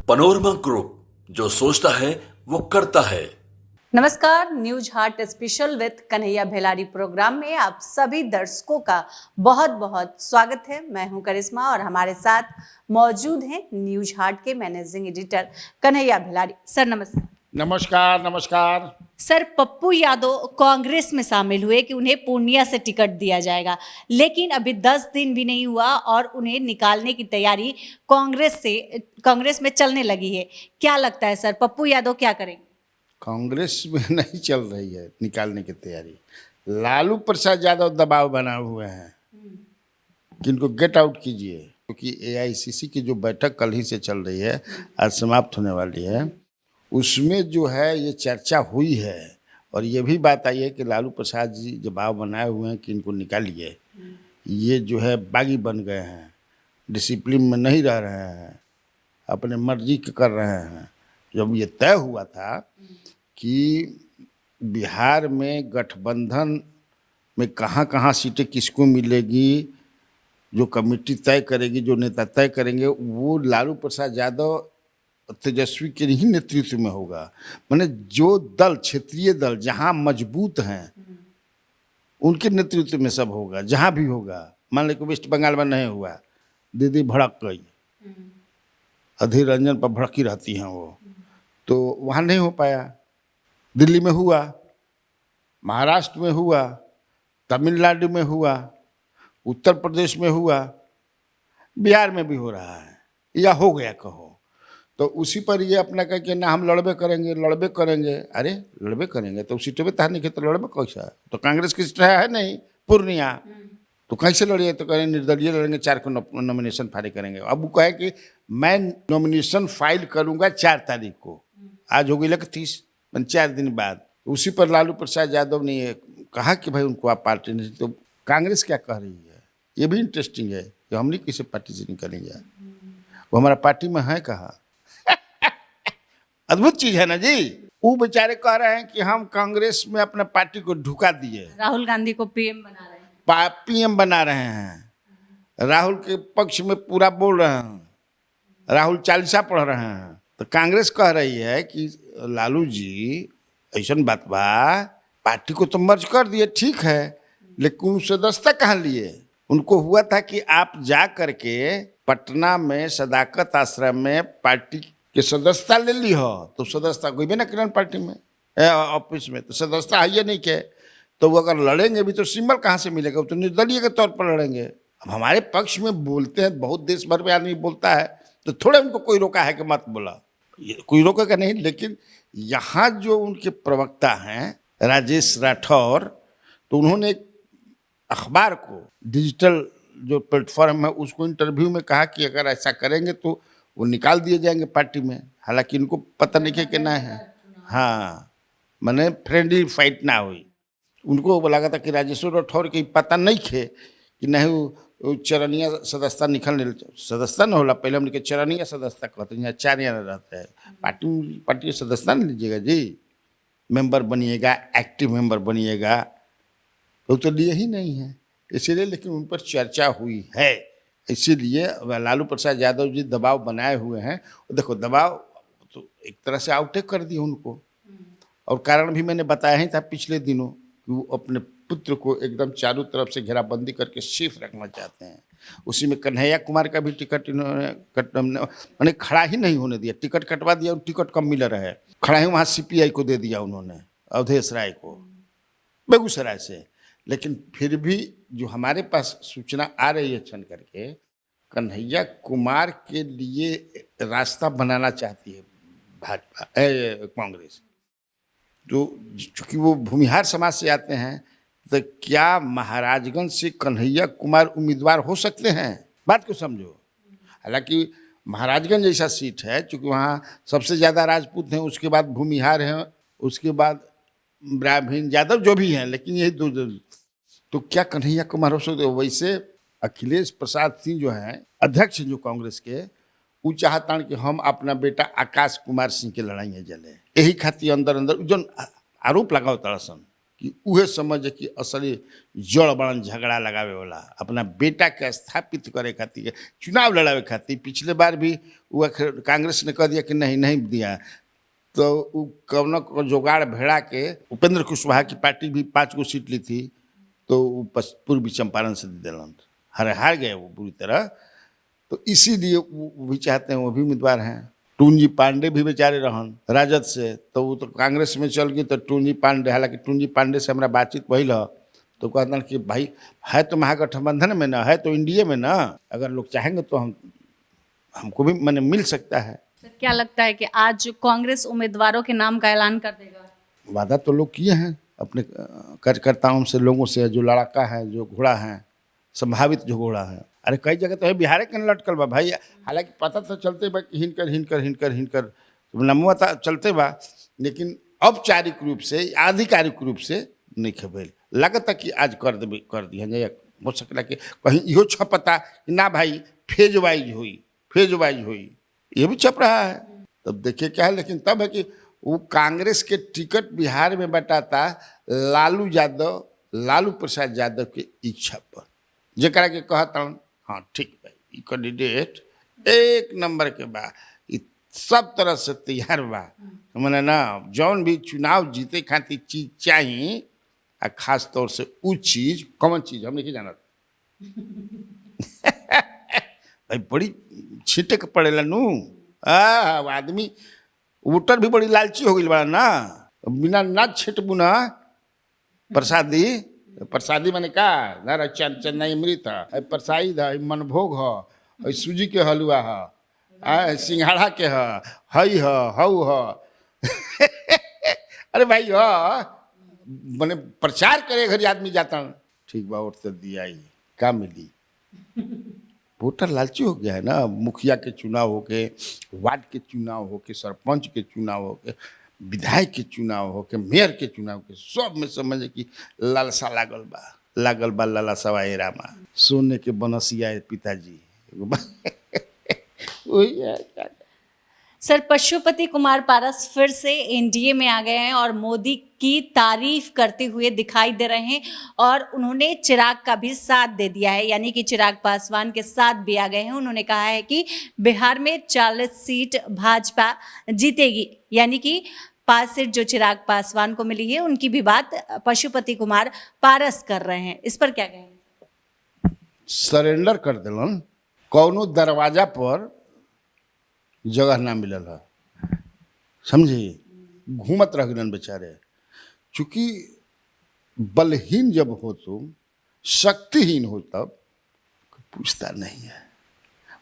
Panorama group, जो सोचता है वो करता है। नमस्कार, news heart special with Kanhaiya Bhelari program में आप सभी दर्शकों का बहुत बहुत स्वागत है। मैं हूं करिश्मा और हमारे साथ मौजूद हैं न्यूज हार्ट के मैनेजिंग एडिटर कन्हैया भेलारी। सर नमस्कार। नमस्कार नमस्कार। सर, पप्पू यादव कांग्रेस में शामिल हुए कि उन्हें पूर्णिया से टिकट दिया जाएगा, लेकिन अभी 10 दिन भी नहीं हुआ और उन्हें निकालने की तैयारी कांग्रेस में चलने लगी है। क्या लगता है सर, पप्पू यादव क्या करेंगे? कांग्रेस में नहीं चल रही है निकालने की तैयारी। लालू प्रसाद यादव दबाव बनाए हुए हैं कि इनको गेट आउट कीजिए, क्योंकि एआईसीसी की जो बैठक कल ही से चल रही है, आज समाप्त होने वाली है, उसमें जो है ये चर्चा हुई है और ये भी बात आई है कि लालू प्रसाद जी दबाव बनाए हुए हैं कि इनको निकालिए। ये जो है बागी बन गए हैं, डिसिप्लिन में नहीं रह रहे हैं, अपने मर्जी के कर रहे हैं। जब ये तय हुआ था कि बिहार में गठबंधन में कहाँ कहाँ सीटें किसको मिलेगी, जो कमेटी तय करेगी, जो नेता तय करेंगे, वो लालू प्रसाद यादव तेजस्वी के ही नेतृत्व में होगा। माने जो दल, क्षेत्रीय दल जहाँ मजबूत हैं उनके नेतृत्व में सब होगा, जहाँ भी होगा। मान लो वेस्ट बंगाल में नहीं हुआ, दीदी भड़क गई, अधीर रंजन पर भड़की रहती हैं वो, तो वहाँ नहीं हो पाया। दिल्ली में हुआ, महाराष्ट्र में हुआ, तमिलनाडु में हुआ, उत्तर प्रदेश में हुआ, बिहार में भी हो रहा है या हो गया कहो। तो उसी पर ये अपना कह के ना हम लड़बे करेंगे। अरे लड़बे करेंगे तो सीटों पे तहार नहीं, तो लड़बे कैसा? तो कांग्रेस की सीट है नहीं पूर्णिया, तो कैसे लड़िए? तो कहें निर्दलीय लड़ेंगे, 4 को नॉमिनेशन फाइल करेंगे। अब वो कहे कि मैं नॉमिनेशन फाइल करूंगा 4 तारीख को, आज हो गई 30, 4 दिन बाद। उसी पर लालू प्रसाद यादव ने कहा कि भाई उनको आप पार्टी नहीं। तो कांग्रेस क्या कह रही है, ये भी इंटरेस्टिंग है कि हम नहीं किसी पार्टी से निकलेंगे, वो हमारा पार्टी में है कहाँ। अद्भुत चीज है ना जी। वो बेचारे कह रहे हैं कि हम कांग्रेस में अपने पार्टी को ढुका दिए, राहुल गांधी को पीएम बना रहे हैं, पीएम बना रहे हैं, राहुल के पक्ष में पूरा बोल रहे हैं, राहुल चालीसा पढ़ रहे हैं। तो कांग्रेस कह रही है कि लालू जी ऐसा बात बा, पार्टी को तो मर्ज कर दिए, ठीक है, लेकिन सदस्यता कहाँ लिए? उनको हुआ था कि आप जा करके पटना में सदाकत आश्रम में पार्टी के सदस्यता ले ली हो, तो सदस्यता कोई भी ना किरण पार्टी में ऑफिस में, तो सदस्यता है ये नहीं के, तो वो अगर लड़ेंगे भी तो सिंबल कहाँ से मिलेगा? वो तो निर्दलीय के तौर पर लड़ेंगे। अब हमारे पक्ष में बोलते हैं, बहुत देश भर में आदमी बोलता है, तो थोड़े उनको कोई रोका है कि मत बोला, कोई रोकेगा नहीं। लेकिन यहाँ जो उनके प्रवक्ता हैं राजेश राठौर, तो उन्होंने एक अखबार को, डिजिटल जो प्लेटफॉर्म है, उसको इंटरव्यू में कहा कि अगर ऐसा करेंगे तो वो निकाल दिए जाएंगे पार्टी में। हालांकि इनको पता नहीं कि ना है, हाँ, मैंने फ्रेंडली फाइट ना हुई। उनको लगा था कि राजेश्वर राठौर के पता नहीं थे कि नहीं चरणीय सदस्यता निकलने, सदस्यता न होला, पहले हमने चरणीय सदस्यता कहते हैं, यहाँ 4 यहाँ रहते हैं। पार्टी सदस्यता नहीं लीजिएगा जी, मेंबर बनिएगा, एक्टिव मेंबर बनिएगा, वो तो लिए ही नहीं है, इसीलिए। लेकिन उन पर चर्चा हुई है, इसीलिए लालू प्रसाद यादव जी दबाव बनाए हुए हैं। देखो दबाव तो एक तरह से आउटेक कर दिए उनको, और कारण भी मैंने बताया ही था पिछले दिनों कि वो अपने पुत्र को एकदम चारों तरफ से घेराबंदी करके सेफ रखना चाहते हैं। उसी में कन्हैया कुमार का भी टिकट इन्होंने खड़ा ही नहीं होने दिया, टिकट कटवा दिया, और टिकट कम मिल रहा है, खड़ा ही वहाँ सीपीआई को दे दिया उन्होंने, अवधेश राय को, बेगूसराय से। लेकिन फिर भी जो हमारे पास सूचना आ रही है छन करके, कन्हैया कुमार के लिए रास्ता बनाना चाहती है भाजपा, कांग्रेस। जो चूँकि वो भूमिहार समाज से आते हैं, तो क्या महाराजगंज से कन्हैया कुमार उम्मीदवार हो सकते हैं? बात को समझो। हालांकि महाराजगंज जैसा सीट है, चूँकि वहाँ सबसे ज़्यादा राजपूत हैं, उसके बाद भूमिहार हैं, उसके बाद ब्राह्मण यादव जो भी हैं, लेकिन यही दो। तो क्या कन्हैया कुमार हो सकते? वैसे अखिलेश प्रसाद सिंह जो हैं अध्यक्ष जो कांग्रेस के, वो चाहता कि हम अपना बेटा आकाश कुमार सिंह के लड़ाई जले, यही खातिर अंदर अंदर जो आरोप लगाओ तड़सन कि उहे समझे कि असली जड़ बड़न झगड़ा लगावे वाला अपना बेटा के स्थापित करे खातिर चुनाव लड़ावे खातिर। पिछले बार भी वो कांग्रेस ने कह दिया कि नहीं नहीं दिया, तो वो कौन को जुगाड़ भेड़ा के उपेंद्र कुशवाहा की पार्टी भी 5 गो सीट ली थी, तो वो पूर्वी चंपारण से दे दिलन, हार गए वो बुरी तरह। तो इसीलिए वो भी चाहते हैं, वो भी उम्मीदवार हैं। टूंजी पांडे भी बेचारे रहन राजद से, तो वो तो कांग्रेस में चल गई। तो टूंजी पांडे, हालांकि टूंजी पांडे से हमारा बातचीत भइल ह, तो कहते कि भाई है तो महागठबंधन में ना, है तो इंडिया में ना, अगर लोग चाहेंगे तो हमको भी मैंने मिल सकता है। सर, क्या लगता है कि आज कांग्रेस उम्मीदवारों के नाम का ऐलान कर देगा? वादा तो लोग किए हैं अपने कार्यकर्ताओं से, लोगों से, जो लड़का है, जो घोड़ा है, संभावित जो घोड़ा है। अरे कई जगह तो है बिहार के लटकल बा भाई, हालांकि पता तो चलते बा कि हिनकर नमुआ तो चलते बा, लेकिन औपचारिक रूप से, आधिकारिक रूप से नहीं खबेल। लगता कि आज कर दिया जाए। हो सकता कि कहीं इहो छपता कि ना भाई फेज वाइज हुई, ये भी छप रहा है। तब देखिए क्या है। लेकिन तब है कि वो कांग्रेस के टिकट बिहार में बटाता लालू प्रसाद यादव के इच्छा पर, जरा के कहता हाँ ठीक भाई, कैंडिडेट 1 नंबर के बा, सब तरह से तैयार बा। मैंने ना जौन भी चुनाव जीते खातिर चीज चाहिए, आ खास तौर से उ चीज, कौन चीज हम नहीं जानत भाई बड़ी छीटे के पड़ेला नू। आदमी वोटर भी बड़ी लालची हो गई बड़ा ना, बिना ना छिटबू ना प्रसादी माने का ना चेन्नई अमृत है, प्रसाद है, मनभोग है, सूजी के हलवा है, सिंघाड़ा के हई हऊ अरे भाई मैंने प्रचार करे घरी आदमी जाता, ठीक बा वोट तो दिया ही का मिली। वोटर लालची हो गया है ना। मुखिया के चुनाव होके, वार्ड के चुनाव होके, सरपंच के चुनाव होके, विधायक के चुनाव होके, मेयर के चुनाव के, सब में समझे कि लालसा लागल बा लालसा ए रामा, सोने के बनसिया पिताजी वही है। सर, पशुपति कुमार पारस फिर से एनडीए में आ गए हैं और मोदी की तारीफ करते हुए दिखाई दे रहे हैं, और उन्होंने चिराग का भी साथ दे दिया है, यानी कि चिराग पासवान के साथ भी आ गए हैं। उन्होंने कहा है कि बिहार में 40 सीट भाजपा जीतेगी, यानी कि 5 सीट जो चिराग पासवान को मिली है उनकी भी बात पशुपति कुमार पारस कर रहे हैं। इस पर क्या कहेंगे? सरेंडर कर दिलन, कौनो दरवाजा पर जगह ना मिलल है, समझे, घूमत रह गलन बेचारे। चूंकि बलहीन जब हो तुम, शक्तिहीन हो, तब पूछता नहीं है।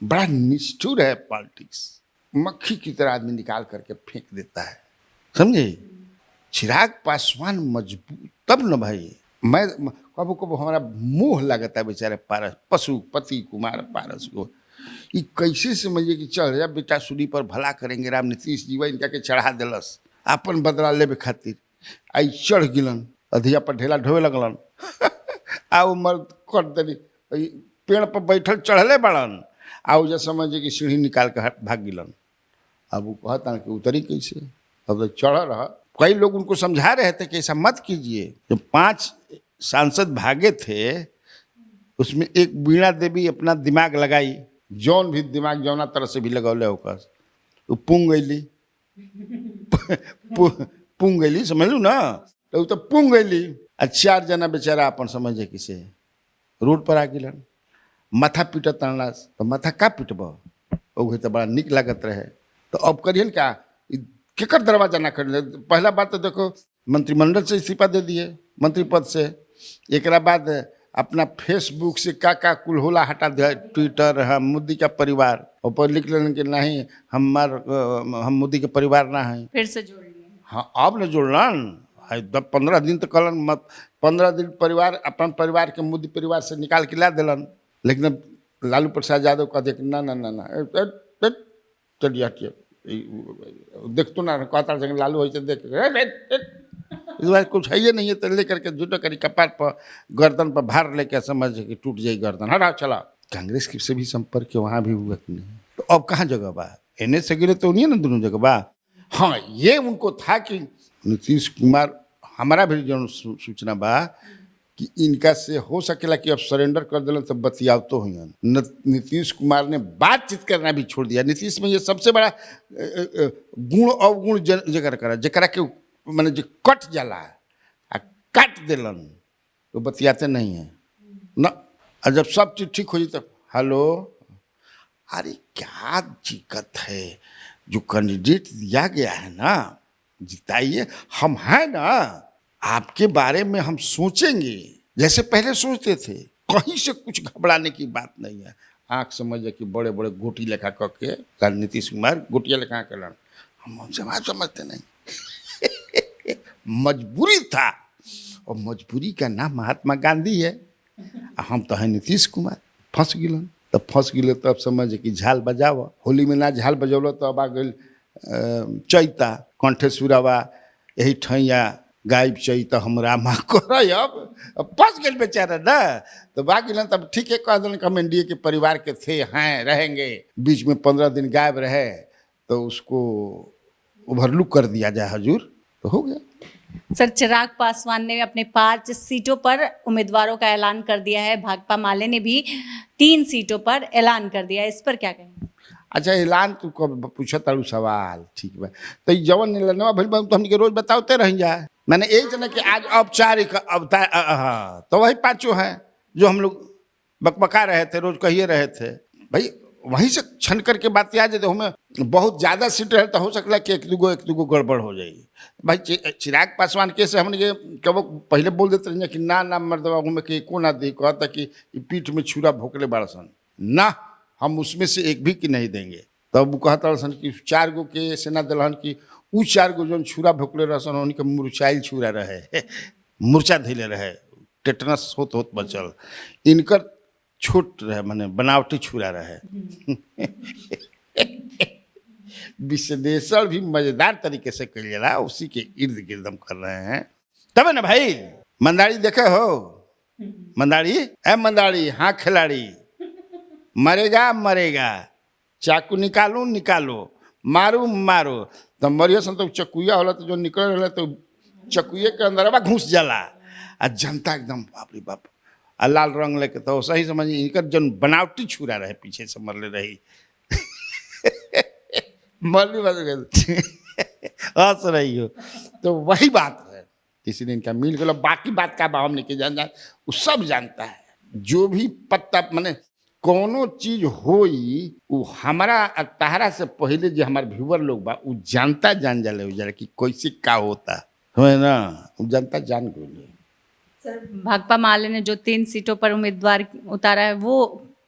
बड़ा निष्ठुर है पॉलिटिक्स, मक्खी की तरह आदमी निकाल करके फेंक देता है, समझे। चिराग पासवान मजबूत तब न भाई। मैं कबो कबो हमारा मोह लगता है बेचारे पारस, पशुपति कुमार पारस को। ये कैसे समझिए कि चढ़ जा बेटा सूली पर भला करेंगे राम, नीतीश जी इनका के चढ़ा दिलस अपन बदला लेबे खातिर। आई चढ़ गिलन, अधिया पर ढेला ढोवे लगलन आ उमर कर देनी, पेड़ पर बैठल चढ़ले बड़न, आ जा समझिए कि सीढ़ी निकाल के भाग गिलन। अब वो कहता कि उतरी कैसे, अब तो चढ़ रहा। कई लोग उनको समझा रहे थे कि ऐसा मत कीजिए। जो 5 सांसद भागे थे, उसमें एक वीणा देवी अपना दिमाग लगाई, जौन भी दिमाग जौना तरह से भी लगौले होकर वो पुंग गईली, समझ लू ना, तो तो पुंग गईली। 4 जना बेचारा अपन समझे किसे रोड पर आ गिलन, माथा पीटत तनलास, तो माथा का पिटब, वो तो बड़ा निक लागत रहे। तो अब करियन क्या, केकर दरवाजा ना कर। पहला बात तो देखो, मंत्रिमंडल से इस्तीफा दे दिए, मंत्री पद से। एक बाद अपना फेसबुक से का कुल होला हटा दिया, ट्विटर, हम मोदी का परिवार, ऊपर लिख लेने कि नहीं हम मोदी के परिवार ना है, फिर से जोड़ लिए। हाँ अब न जोड़लन, 15 दिन तो कलन मत, 15 दिन परिवार अपन परिवार के मोदी परिवार से निकाल के ला दिलन। लेकिन अब लालू प्रसाद यादव का देख ना चलिए हटिए, देख तो ना कहता लालू हो देख इस बार कुछ है ये नहीं है, तो लेकर के जुटो करी कपार पर गर्दन पर भार लेकर समझ कि टूट जाए गर्दन, हटा चला। कांग्रेस की से भी संपर्क के वहाँ भी हुआ नहीं, तो अब कहाँ जगह बा, एनएस से गिरे तो नहीं है ना, दोनों जगह बा। हाँ ये उनको था कि नीतीश कुमार हमारा भी जो सूचना बा कि इनका से हो सकेला कि अब सरेंडर कर दिलन तब बतियाव तो हुई। नीतीश कुमार ने बातचीत करना भी छोड़ दिया। नीतीश में ये सबसे बड़ा गुण अवगुण जकर करा जकरा के मैंने जो कट जाला आ काट दिलन तो बतियाते नहीं है ना। और जब सब चीज ठीक हो जाए तब हेलो, अरे क्या दिक्कत है, जो कैंडिडेट दिया गया है ना जिताइए, हम हैं ना, आपके बारे में हम सोचेंगे जैसे पहले सोचते थे, कहीं से कुछ घबराने की बात नहीं है। आंख समझे कि बड़े बड़े गोटी लेखा करके नीतीश कुमार गोटिया लेखा कर हम जवाब समझते नहीं मजबूरी था, और मजबूरी का नाम महात्मा गांधी है। हम तो है नीतीश कुमार, फंस गिलन तब फंस गिले तो अब समझ कि झाल बजाव। होली में ना झाल बजौल तो अब आ गई चैता कंठेश्वरवा, यही ठैया गायब चैता हमरा माँ कर अब फंस गए बेचारा ना। तो बा गिलन तब ठीक है, कह दिलन कि हम एनडीए के परिवार के थे, हैं, रहेंगे। बीच में 15 दिन गायब रहे तो उसको ओवरलुक कर दिया जाए हजूर, तो हो गया। सर, चिराग पासवान ने अपने 5 सीटों पर उम्मीदवारों का ऐलान कर दिया है। भाकपा माले ने भी 3 सीटों पर ऐलान कर दिया है, इस पर क्या कहेंगे? अच्छा, ऐलान तू कब पूछा तारू सवाल, ठीक बा। तो जवन निर्णय भइल बा तो हमनी के रोज बताते रह जाए। मैंने एक जना कि आज औपचारिक अवतार, हाँ, तो वही 5 हैं जो हम लोग बकबका रहे थे, रोज कहिए रहे थे। भाई वहीं से छन करके बात याद है, तो हमें बहुत ज़्यादा सीट रहे तो हो सकता है कि एक दूगो गड़बड़ हो जाएगी। भाई चिराग पासवान के से हमने कब पहले बोल देते रहे कि ना मर्दबा में कि को ना दी, कहता कि पीठ में छुरा भोकले बाड़सन ना, हम उसमें से एक भी की नहीं देंगे। तब वो कहता सन कि 4 गो के सेना दलहन की उ 4 गो जो छुरा भोकले रहसन उनके मुरचाइल छुरा रहे मूर्छा धैले रहे, टेटनस होत बचल। इनकर छोट रहे, माने बनावटी छुरा रहे विश्लेषण भी मजेदार तरीके से कर लिया, उसी के इर्द गिर्द हम कर रहे हैं। तब ना भाई मंदारी देखे हो, मंदारी मंदारी, हाँ खिलाड़ी, मरेगा मरेगा, चाकू निकालो निकालो, मारो मारो। तो मरिया सन तो चकुया होला तो जो निकल रहा तो चकुए के अंदर घुस जाला, आ जनता एकदम बाप रे बाप, आ लाल रंग लेके, तो सही समझ इनकर जन बनावटी छुरा रहे पीछे से मरले रही मरली बात हंस रही हो। तो वही बात है, इसलिए इनका मिल गया। बाकी बात का हम नहीं जान जाए, वो सब जानता है। जो भी पत्ता माने कोनो चीज होई वो हमारा तहरा से पहले जो हमारे व्यूअर लोग बा वो जानता जान जाले हो जाए कि कैसे का होता है ना, वो जनता जान गई। सर, भाकपा माले ने जो 3 सीटों पर उम्मीदवार उतारा है वो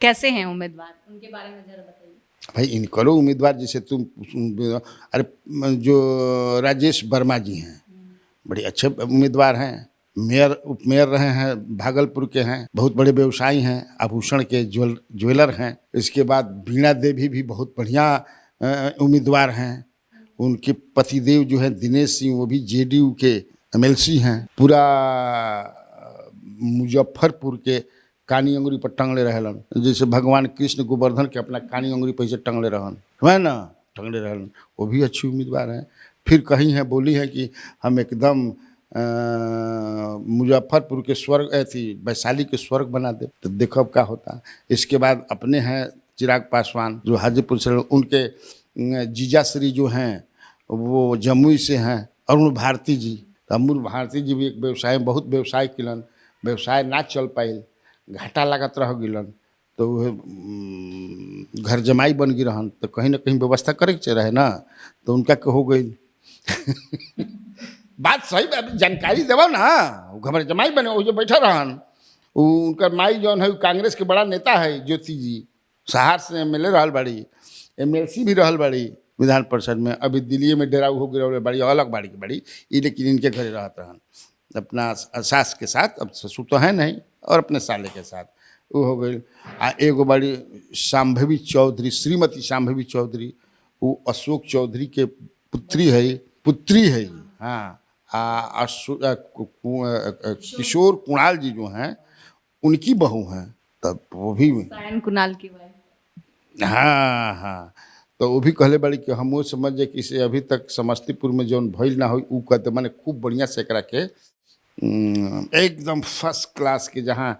कैसे हैं उम्मीदवार, उनके बारे में जरा बताइए। भाई इनकरो उम्मीदवार जैसे तुम, अरे जो राजेश वर्मा जी हैं बड़े अच्छे उम्मीदवार हैं, मेयर उपमेयर रहे हैं, भागलपुर के हैं, बहुत बड़े व्यवसायी हैं, आभूषण के ज्वेलर हैं। इसके बाद बीणा देवी भी बहुत बढ़िया उम्मीदवार हैं। उनके पतिदेव जो है दिनेश सिंह, वो भी जेडीयू के एमएलसी हैं। पूरा मुजफ्फरपुर के कानी अंगुरी पर टंगले रहलन, जैसे भगवान कृष्ण गोवर्धन के अपना कानी अंगुरी पर से टंगले रहन, है ना, टंगले रहन, वो भी अच्छी उम्मीदवार हैं। फिर कहीं है बोली है कि हम एकदम मुजफ्फरपुर के स्वर्ग थी वैशाली के स्वर्ग बना दे, तो देखो अब क्या होता। इसके बाद अपने हैं चिराग पासवान जो हाजीपुर से, उनके जीजाश्री जो हैं वो जमुई से हैं, अरुण भारती जी। तो अरुण भारती जी भी एक व्यवसाय, बहुत व्यवसाय किलन, व्यवसाय ना चल पाइल, घाटा लागत रह गिलन, तो घर जमाई बन गई रहन, तो कहीं ना कहीं व्यवस्था करे के रहे ना, तो उनका हो गई बात सही, जानकारी देव ना, घर जमाई बने वो जो बैठा रहन। उनका माई जौन है कांग्रेस के बड़ा नेता है, ज्योति जी, सहार से एमएलए रहल बाड़ी, एमएलसी भी रहल बाड़ी विधान परिषद में। अभी दिल्ली में डेरा हो गई बड़ी, अलग बाड़ी की बड़ी, लेकिन इनके घरे रहता रहन अपना सास के साथ, अब ससुर तो है नहीं, और अपने साले के साथ वो हो गई। आ एगो बड़ी शाम्भवी चौधरी, श्रीमती शाम्भवी चौधरी, वो अशोक चौधरी के पुत्री है, हाँ। किशोर कुणाल जी जो हैं उनकी बहू हैं, तब वो भी सायन कुणाल की वाइफ। हाँ। तो वो भी कहले बड़ी कि हम वो समझे कि से अभी तक समस्तीपुर में जौन भइल ना हो ऊ कहते माने खूब बढ़िया से एकरा के एकदम फर्स्ट क्लास के जहाँ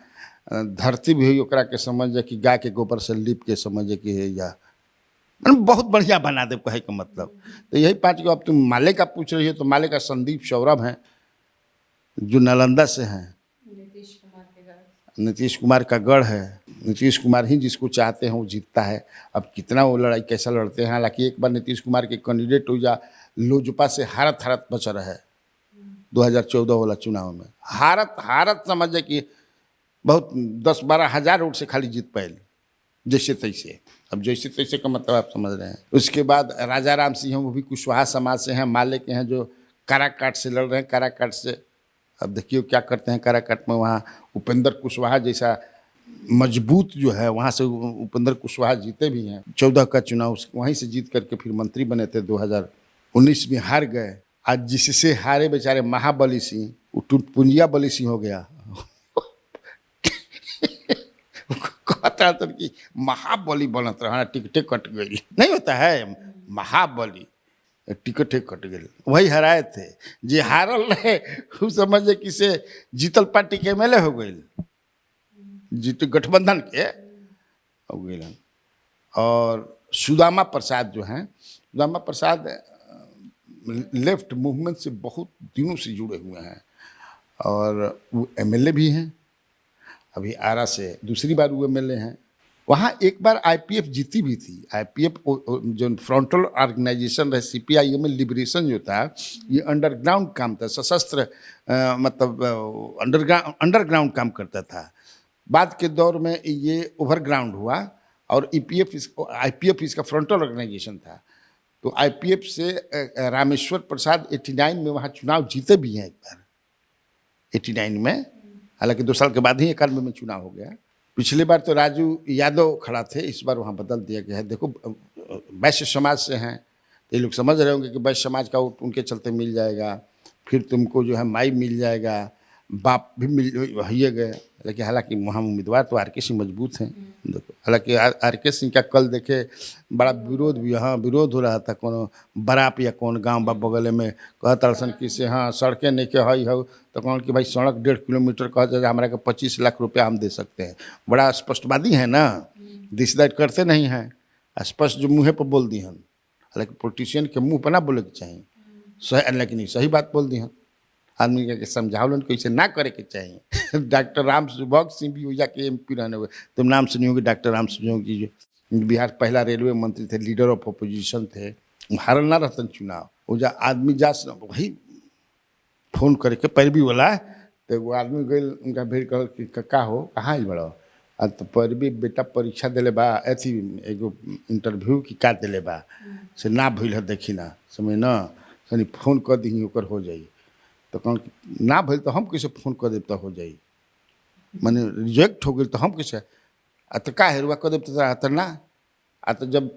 धरती भी हुई ओकरा के समझे कि गाय के गोबर से लीप के समझे कि है या मैंने बहुत बढ़िया बना दे कहे का मतलब। तो यही 5 गो। अब तुम माले का पूछ रही हो तो माले का संदीप सौरभ हैं जो नालंदा से हैं। नीतीश कुमार का गढ़ है। नीतीश कुमार ही जिसको चाहते हैं वो जीतता है। अब कितना वो लड़ाई कैसा लड़ते हैं, हालांकि एक बार नीतीश कुमार के कैंडिडेट हो जा लोजपा से हारत हारत बच रहा है 2014 वाला चुनाव में। हारत समझे कि बहुत 10-12 हज़ार वोट से खाली जीत पाए जैसे तैसे। अब जैसे तैसे का मतलब आप समझ रहे हैं। उसके बाद राजा राम सिंह हैं, वो भी कुशवाहा समाज से हैं, माले के हैं, जो काराकाट से लड़ रहे हैं। काराकाट से अब देखिए क्या करते हैं। काराकाट में वहाँ उपेंद्र कुशवाहा जैसा मजबूत जो है, वहाँ से उपेंद्र कुशवाहा जीते भी हैं। 14 का चुनाव वहीं से जीत करके फिर मंत्री बने थे। 2019 में हार गए। आज जिससे हारे बेचारे महाबली सिंह, वो टूटपुंजिया बली सिंह हो गया। कहता था कि महाबली बनत रहा, टिकटे कट गई। नहीं होता है महाबली, टिकटे कट गई। वही हराए थे जे हारल रहे, वो समझे कि से जीतल पार्टी के एमएलए हो गई, जीत गठबंधन के हो गई। और सुदामा प्रसाद जो हैं, सुदामा प्रसाद लेफ्ट मूवमेंट से बहुत दिनों से जुड़े हुए हैं और वो एमएलए भी हैं। अभी आरा से दूसरी बार वो एमएलए हैं। वहाँ एक बार आईपीएफ जीती भी थी। आईपीएफ जो फ्रंटल ऑर्गेनाइजेशन रहे, सीपीआईएम में लिबरेशन जो था, ये अंडरग्राउंड काम था, सशस्त्र मतलब अंडरग्राउंड काम करता था। बाद के दौर में ये ओवरग्राउंड हुआ और आईपीएफ इसका फ्रंटल ऑर्गेनाइजेशन था। तो आईपीएफ से रामेश्वर प्रसाद 89 में वहाँ चुनाव जीते भी हैं एक बार 89 में। हालांकि 2 साल के बाद ही 91 में चुनाव हो गया। पिछली बार तो राजू यादव खड़ा थे, इस बार वहाँ बदल दिया गया है। देखो वैश्य समाज से हैं तो ये लोग समझ रहे होंगे कि वैश्य समाज का वोट उनके चलते मिल जाएगा, फिर तुमको जो है माई मिल जाएगा, बाप भी मिल हिए गए। लेकिन हालांकि वहाँ उम्मीदवार तो आर के सिंह मजबूत हैं। देखो हालांकि आर के सिंह का कल देखे बड़ा विरोध भी, हाँ विरोध हो रहा था। कौन बराप या कौन गांव बा बगल में कहता सन कि से हाँ सड़कें नहीं के हई हो, तो कौन कि भाई सड़क 1.5 किलोमीटर कहते हमारा के 25 लाख रुपया हम दे सकते हैं। बड़ा स्पष्टवादी है ना, दिस दैट करते नहीं हैं, स्पष्ट जो मुँह पर बोल दी हन। हालांकि पोलिटिशियन के मुँह पर ना बोले के चाहिए, सही, लेकिन सही बात बोल दी हन। आदमी के समझावलन को इसे ना करे के चाहिए। डॉक्टर राम सुभग सिंह भी हो के एमपी रहने हुए, तुम नाम सुनी होगी डॉक्टर राम सुभग जी, जो बिहार पहला रेलवे मंत्री थे, लीडर ऑफ अपोजिशन थे। हारल ना रहतन चुनाव। वो जा आदमी जा वही फोन करके पैरवी वाला, तो वो आदमी गए उनका भेड़ कर कि कक्का हो कहाँ ही बड़ा। तो पैरवी बेटा परीक्षा दिले बा, अथी एगो इंटरव्यू की का दिले बा से ना भइल है, देखी ना समझ ना सनी फोन कर दी ओकर हो जाई। तो कौन ना भइल तो हम कैसे फोन कर देब तो हो जाई, माने रिजेक्ट हो गई तो हम कैसे तो का हेरुआ कर देब तो ना। तो जब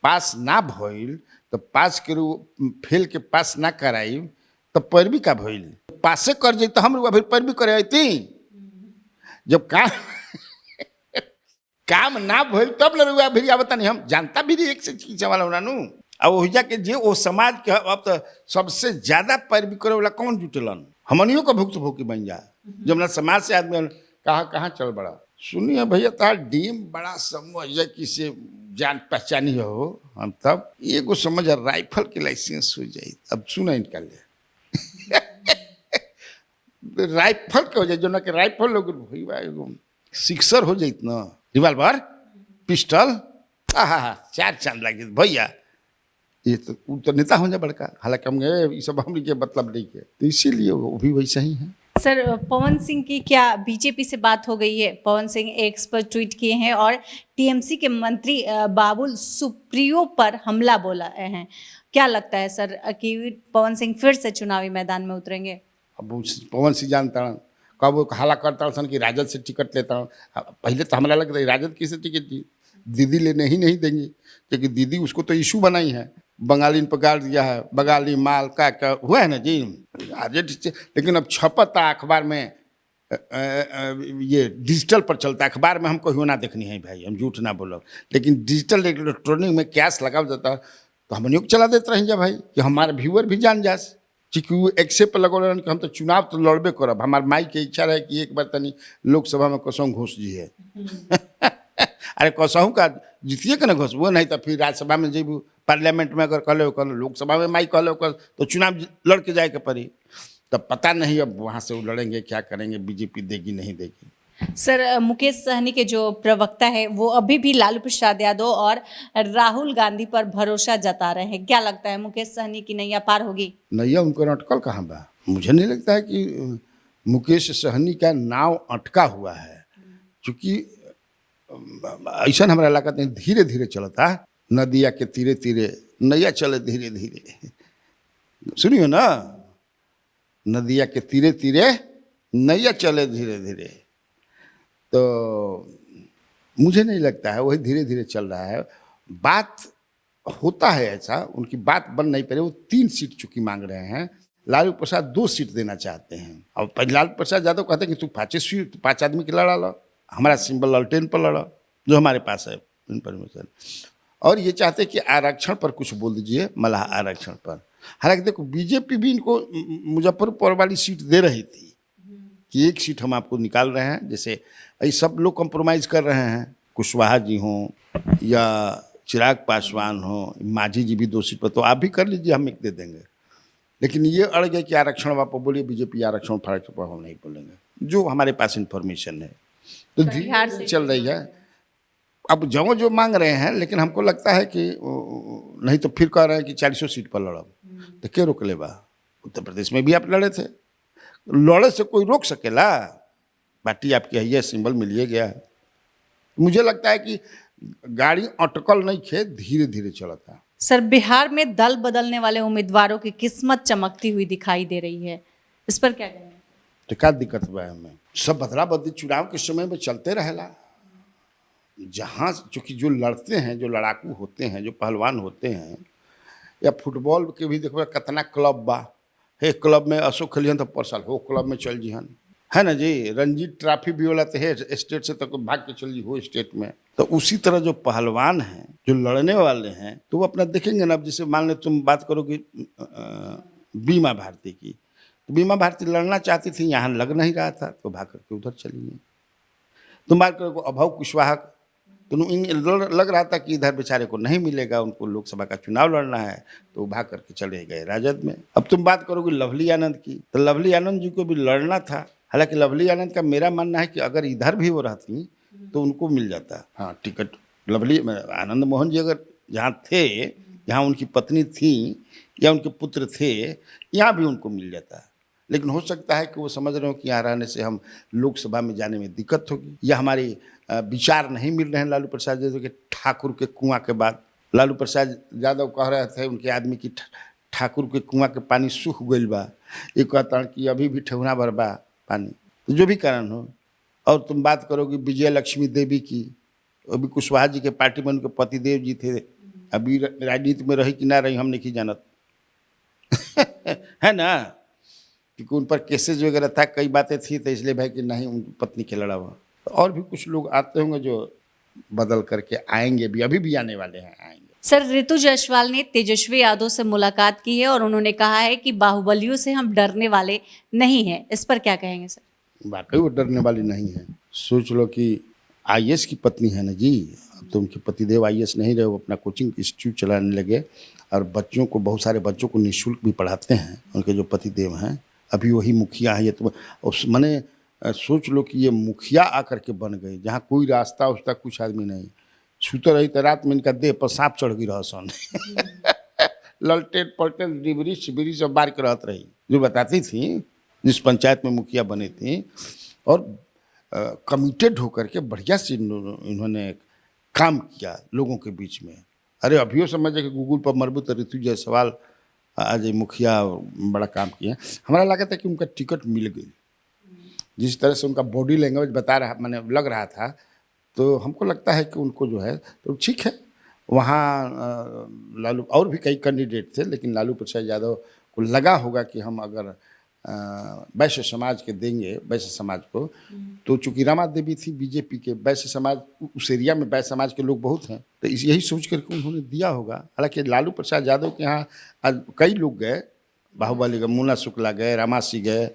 पास ना भइल तो पास के फेल के पास ना कराई तो पैरवी का भइल, पासे कर जाई तो हम फिर पैरवी करे अती। जब काम ना भइल तब लरुआ भी आवता नहीं, हम जानता भी एक से चीज वाला होना नु। अब वही के जे वो समाज के अब तो सबसे ज्यादा पैरवी करे वाला कौन जुटलन, हमनियों का भुक्त भोगी बन जा। जब अपना समाज से आदमी कहाँ चल बड़ा। सुनिए भैया तार डीएम बड़ा समझ कि से जान पहचानी हो हम, तब एगो समझ राइफल के लाइसेंस हो जाए। अब सुना इनका ले राइफल के हो जाए, जो ना कि राइफल लोग एगो सिक्सर हो जाए ना, रिवाल्वर पिस्टल, हाँ 4 चांद लगे भैया। ये तो नेता हो जाए बड़का। हालांकि हम ये सब हम के मतलब नहीं के, तो इसीलिए वो भी वैसा ही है। सर पवन सिंह की क्या बीजेपी से बात हो गई है? पवन सिंह एक्स पर ट्वीट किए हैं और टीएमसी के मंत्री बाबुल सुप्रियो पर हमला बोला है। क्या लगता है सर कि पवन सिंह फिर से चुनावी मैदान में उतरेंगे? अब पवन सिंह जानता कब हाला करता सन कि राजद से टिकट लेता हूँ। पहले तो हमारा लगता है राजद किसे टिकट दी, दीदी लेने ही नहीं देंगे, क्योंकि दीदी उसको तो इशू बनाई है, बंगाली ने पकड़ दिया है, बंगाली माल का हुआ है ना जी। लेकिन अब छपता अखबार में ये डिजिटल पर चलता है। अखबार में हमको होना देखनी है भाई, हम झूठ ना बोलो, लेकिन डिजिटल इलेक्ट्रॉनिक में कैश लगा जाता तो हमनियों को चला देते रहेंगे भाई, कि हमारे व्यूअर भी जान जास चूँकि वो एक्सेप्ट लगो रहन कि हम तो चुनाव तो लड़बे करब। हमार माई के इच्छा रहे कि एक बार तनी लोकसभा में कसम घुस जिए अरे कसहूँ का जीतिए के ना घुसबो, नहीं तो फिर राज्यसभा में जेबू, पार्लियामेंट में अगर कहले कर, लोकसभा में माई कहले कर तो चुनाव लड़ के जाए के पड़ी। तब पता नहीं अब वहाँ से वो लड़ेंगे क्या करेंगे, बीजेपी देगी नहीं देगी। सर, मुकेश सहनी के जो प्रवक्ता है वो अभी भी लालू प्रसाद यादव और राहुल गांधी पर भरोसा जता रहे हैं। क्या लगता है, मुकेश सहनी की नैया पार होगी? नैया उनको अटकल कहाँ बा? मुझे नहीं लगता है कि मुकेश सहनी का नाव अटका हुआ है, क्योंकि ऐसा हमारा इलाका धीरे धीरे चलता, नदिया के तीरे तीरे नैया चले धीरे धीरे। सुनियो ना, नदिया के तीरे तीरे नैया चले धीरे धीरे। तो मुझे नहीं लगता है वही धीरे धीरे चल रहा है। बात होता है ऐसा, उनकी बात बन नहीं पा रही। वो 3 सीट चूंकि मांग रहे हैं, लालू प्रसाद 2 सीट देना चाहते हैं। और लालू प्रसाद यादव कहते हैं कि तू 5 आदमी के लड़ा लो, हमारा सिंबल लालटेन पर लड़ा जो हमारे पास है इन्फॉर्मेशन। और ये चाहते हैं कि आरक्षण पर कुछ बोल दीजिए, मल्लाह आरक्षण पर। हालांकि देखो बीजेपी भी इनको मुजफ्फरपुर वाली सीट दे रही थी कि 1 सीट हम आपको निकाल रहे हैं, जैसे ये सब लोग कॉम्प्रोमाइज़ कर रहे हैं, कुशवाहा जी हों या चिराग पासवान हों, मांझी जी भी 2 सीट पर, तो आप भी कर लीजिए, हम 1 दे देंगे। लेकिन ये अड़ गए कि आरक्षण आप बोलिए, बीजेपी आरक्षण फारक्षण पर हम नहीं बोलेंगे, जो हमारे पास इन्फॉर्मेशन है। तो धीरे चल रही है। अब जो मांग रहे हैं, लेकिन हमको लगता है कि नहीं तो फिर कह रहे हैं कि 40 सीट पर लड़ब, तो क्या रोक लेबा? उत्तर प्रदेश में भी आप लड़े थे, लड़े से कोई रोक सकेला? पार्टी आपकी है, सिंबल मिलिए गया है। मुझे लगता है कि गाड़ी अटकल नहीं खे, धीरे धीरे चलता। सर, बिहार में दल बदलने वाले उम्मीदवारों की किस्मत चमकती हुई दिखाई दे रही है, इस पर क्या कहेंगे? तो क्या दिक्कत हुआ है? हमें सब बदला बदली चुनाव के समय में चलते रहेला। जहाँ चूँकि जो लड़ते हैं, जो लड़ाकू होते हैं, जो पहलवान होते हैं, या फुटबॉल के भी देखो कितना क्लब बा, हे क्लब में असो खेलियन तो परसाल हो क्लब में चल जिहन, है ना जी। रणजी ट्रॉफी भी होला तो है स्टेट से तो भाग के चल जी हो स्टेट में। तो उसी तरह जो पहलवान हैं, जो लड़ने वाले हैं, तो वो अपना देखेंगे ना। अब जैसे मान ले तुम बात करोगे बीमा भारती की, तो बीमा भारती लड़ना चाहती थी, यहाँ लग नहीं रहा था, तो भाग करके उधर चली गई। तुम बात करोगे अभय कुशवाहा, तो लग रहा था कि इधर बेचारे को नहीं मिलेगा, उनको लोकसभा का चुनाव लड़ना है, तो वो भाग करके चले गए राजद में। अब तुम बात करोगे लवली आनंद की, तो लवली आनंद जी को भी लड़ना था। हालांकि लवली आनंद का मेरा मानना है कि अगर इधर भी वो रहती तो उनको मिल जाता, हाँ, टिकट। लवली आनंद मोहन जी अगर जहाँ थे, जहाँ उनकी पत्नी थी या उनके पुत्र थे, यहाँ भी उनको मिल जाता। लेकिन हो सकता है कि वो समझ रहे हो कि यहाँ रहने से हम लोकसभा में जाने में दिक्कत होगी, या हमारी विचार नहीं मिल रहे हैं लालू प्रसाद यादव के। ठाकुर के कुआं के बाद लालू प्रसाद यादव कह रहे थे उनके आदमी की ठाकुर के कुआं के पानी सूख गई बा, ये कहता है कि अभी भी ठेहुना भर बा पानी, तो जो भी कारण हो। और तुम बात करोगे विजय लक्ष्मी देवी की, अभी कुशवाहा जी के पार्टी में उनके पतिदेव जी थे, अभी राजनीति में रही कि ना रही हम नहीं जानत है ना, क्योंकि उन पर केसेज वगैरह था, कई बातें थी, तो इसलिए भाई कि नहीं उनकी पत्नी के लड़ा हुआ। और भी कुछ लोग आते होंगे जो बदल करके आएंगे भी, अभी भी आने वाले हैं, आएंगे। सर, ऋतु जायसवाल ने तेजस्वी यादव से मुलाकात की है और उन्होंने कहा है कि बाहुबलियों से हम डरने वाले नहीं हैं, इस पर क्या कहेंगे सर? वाकई वो डरने वाली नहीं है। सोच लो कि आईएएस की पत्नी है ना जी, अब तो उनके पतिदेव आईएएस नहीं रहे, वो अपना कोचिंग इंस्टीट्यूट चलाने लगे और बच्चों को, बहुत सारे बच्चों को निःशुल्क भी पढ़ाते हैं, उनके जो पतिदेव हैं। अभी वही मुखिया है, ये तो मैंने सोच लो कि ये मुखिया आकर के बन गए, जहाँ कोई रास्ता उसका कुछ आदमी नहीं। सुते रही तो रात में इनका देह पर सांप चढ़ गई रहा सन ललटेन पलटेन डिबरी शिबरी सब बार के रहत रही, जो बताती थी जिस पंचायत में मुखिया बनी थी। और कमिटेड होकर के बढ़िया से इन्होंने काम किया लोगों के बीच में। अरे अभियो समझे कि गूगल पर मरबू तो ऋतु जायसवाल आज मुखिया बड़ा काम किया। हमारा लगा था कि उनका टिकट मिल गई, जिस तरह से उनका बॉडी लैंग्वेज बता रहा, मैंने लग रहा था, तो हमको लगता है कि उनको जो है तो ठीक है। वहाँ लालू और भी कई कैंडिडेट थे, लेकिन लालू प्रसाद यादव को लगा होगा कि हम अगर वैश्य समाज के देंगे, वैश्य समाज को। तो चूंकि रमा देवी थी बीजेपी के, वैश्य समाज उस एरिया में वैश्य समाज के लोग बहुत हैं, तो यही सोच करके उन्होंने दिया होगा। हालांकि लालू प्रसाद यादव के यहाँ आज कई लोग गए, बाहुबली गए, मुन्ना शुक्ला गए, रामासी गए।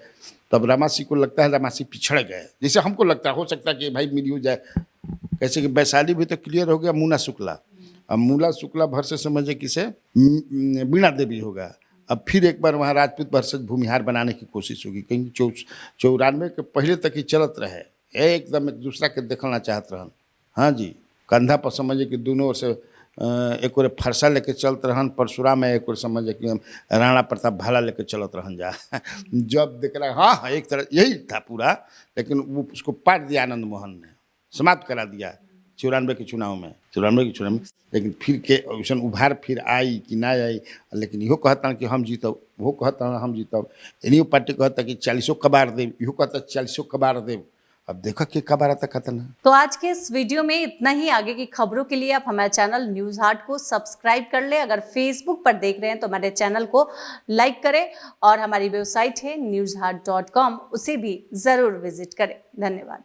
तब रामासी को लगता है रामासी पिछड़ गए, जैसे हमको लगता है, हो सकता है कि भाई मिल जाए। कैसे कि वैशाली भी तो क्लियर हो गया मुन्ना शुक्ला, अब मुन्ना शुक्ला भर से समझे किसे वीणा देवी होगा। अब फिर एक बार वहाँ राजपूत वर्सेस भूमिहार बनाने की कोशिश होगी, कहीं 94 के पहले तक ही चलत रहे, एकदम एक दूसरा के देखना चाहत रहन। हाँ जी, कंधा पर समझे कि दोनों ओर से एक और फरसा लेके चलत रहन, परशुराम में एक और समझे कि राणा प्रताप भाला लेके चलत रहन जा। जब देख रहा हाँ एक तरह यही था पूरा, लेकिन वो उसको पाट दिया आनंद मोहन ने, समाप्त करा दिया 94 के चुनाव में। लेकिन फिर के ऑप्शन उभार फिर आई कि ना आई, लेकिन इहो कहता कि हम जीतब, वो कहता हम जीतब। इन्हीं पार्टी कहता कि 40 कबार देव, इहो कहता 40 कबार देव। अब देखो कि कबार आता कहता ना। तो आज के इस वीडियो में इतना ही। आगे की खबरों के लिए आप हमारे चैनल न्यूज हाट को सब्सक्राइब कर ले। अगर फेसबुक पर देख रहे हैं तो हमारे चैनल को लाइक करें, और हमारी वेबसाइट है newsheart.com, उसे भी जरूर विजिट करें। धन्यवाद।